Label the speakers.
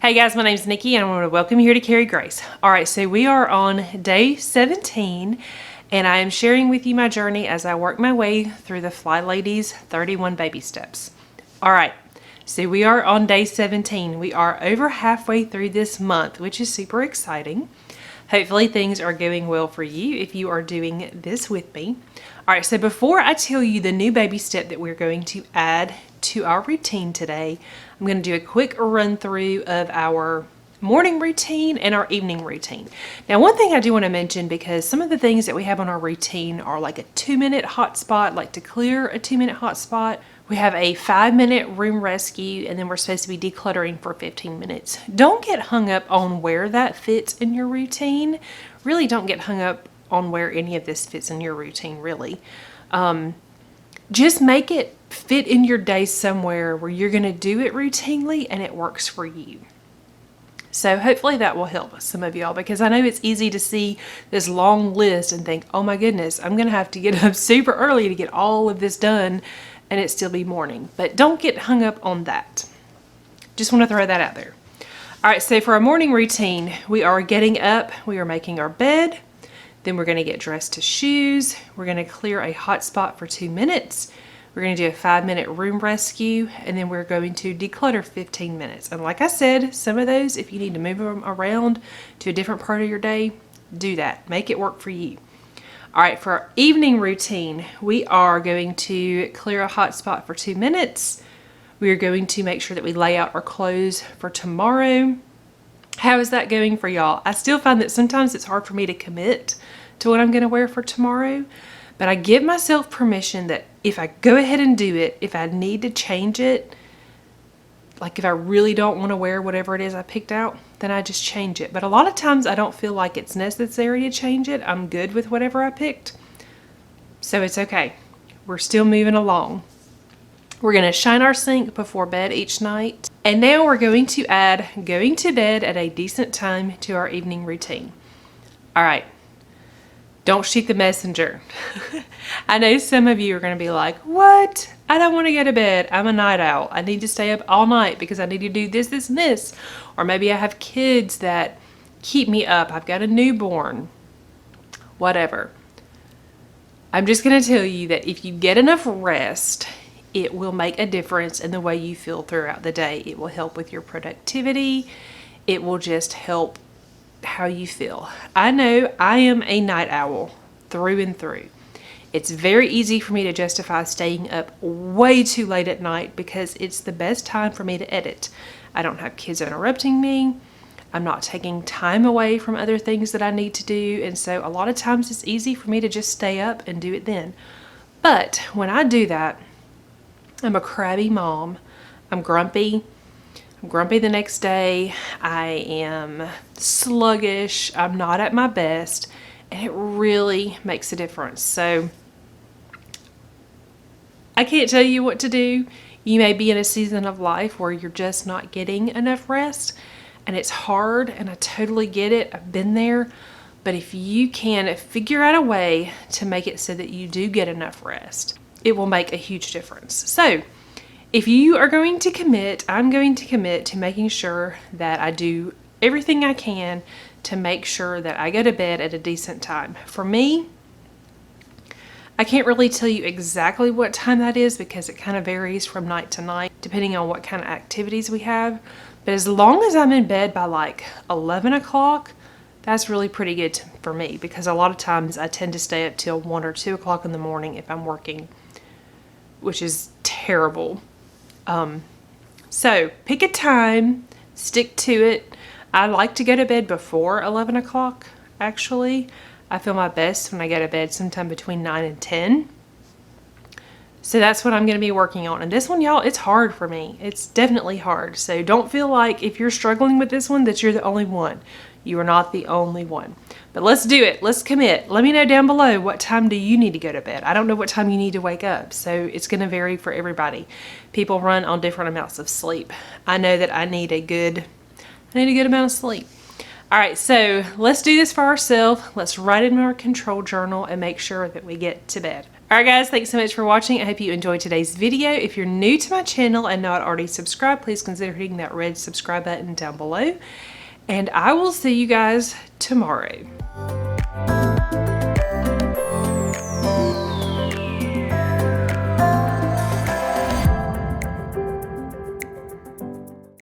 Speaker 1: Hey guys, my name's Nikki and I want to welcome you here to Carry Grace. Alright, so we are on day 17 and I am sharing with you my journey as I work my way through the Flylady's 31 baby steps. Alright, so we are on day 17. We are over halfway through this month, which is super exciting. Hopefully things are going well for you if you are doing this with me. Alright, so before I tell you the new baby step that we're going to add to our routine today, I'm going to do a quick run through of our morning routine and our evening routine. Now, one thing I do want to mention, because some of the things that we have on our routine are like a 2-minute hotspot, like to clear a 2-minute hotspot. We have a 5-minute room rescue, and then we're supposed to be decluttering for 15 minutes. Don't get hung up on where that fits in your routine. Really don't get hung up on where any of this fits in your routine, really. Just make it fit in your day somewhere where you're going to do it routinely and it works for you. So hopefully that will help some of y'all, because I know it's easy to see this long list and think, oh my goodness, I'm going to have to get up super early to get all of this done and it still be morning. But don't get hung up on that. Just want to throw that out there. All right, so for our morning routine, we are getting up, we are making our bed, then we're going to get dressed to shoes, we're going to clear a hot spot for 2 minutes, we're going to do a 5-minute room rescue, and then we're going to declutter 15 minutes. And like I said, some of those, if you need to move them around to a different part of your day, do that. Make it work for you. All right, for our evening routine, we are going to clear a hot spot for 2 minutes. We are going to make sure that we lay out our clothes for tomorrow. How is that going for y'all? I still find that sometimes it's hard for me to commit to what I'm going to wear for tomorrow. But I give myself permission that if I go ahead and do it, if I need to change it, like if I really don't want to wear whatever it is I picked out, then I just change it. But a lot of times I don't feel like it's necessary to change it. I'm good with whatever I picked. So it's okay. We're still moving along. We're going to shine our sink before bed each night. And now we're going to add going to bed at a decent time to our evening routine. All right. Don't shoot the messenger. I know some of you are going to be like, what? I don't want to go to bed. I'm a night owl. I need to stay up all night because I need to do this, this, and this. Or maybe I have kids that keep me up. I've got a newborn. Whatever. I'm just going to tell you that if you get enough rest, it will make a difference in the way you feel throughout the day. It will help with your productivity. It will just help how you feel. I know I am a night owl through and through. It's very easy for me to justify staying up way too late at night because it's the best time for me to edit. I don't have kids interrupting me. I'm not taking time away from other things that I need to do. And so a lot of times it's easy for me to just stay up and do it then. But when I do that, I'm a crabby mom. I'm grumpy. I'm grumpy the next day. I am sluggish. I'm not at my best. And it really makes a difference. So I can't tell you what to do. You may be in a season of life where you're just not getting enough rest. And it's hard, and I totally get it. I've been there. But if you can figure out a way to make it so that you do get enough rest, it will make a huge difference. So if you are going to commit, I'm going to commit to making sure that I do everything I can to make sure that I go to bed at a decent time. For me, I can't really tell you exactly what time that is because it kind of varies from night to night depending on what kind of activities we have. But as long as I'm in bed by like 11 o'clock, that's really pretty good for me, because a lot of times I tend to stay up till 1 or 2 o'clock in the morning if I'm working, which is terrible. So pick a time, stick to it. I like to go to bed before 11 o'clock, actually. I feel my best when I go to bed sometime between 9 and 10. So that's what I'm going to be working on. And this one, y'all, it's hard for me. It's definitely hard. So don't feel like if you're struggling with this one that you're the only one. You are not the only one. But let's do it. Let's commit. Let me know down below, what time do you need to go to bed? I don't know what time you need to wake up, so it's going to vary for everybody. People run on different amounts of sleep. I know that I need a good amount of sleep. All right, so let's do this for ourselves. Let's write it in our control journal and make sure that we get to bed. All right, guys, thanks so much for watching. I hope you enjoyed today's video. If you're new to my channel and not already subscribed, please consider hitting that red subscribe button down below. And I will see you guys tomorrow.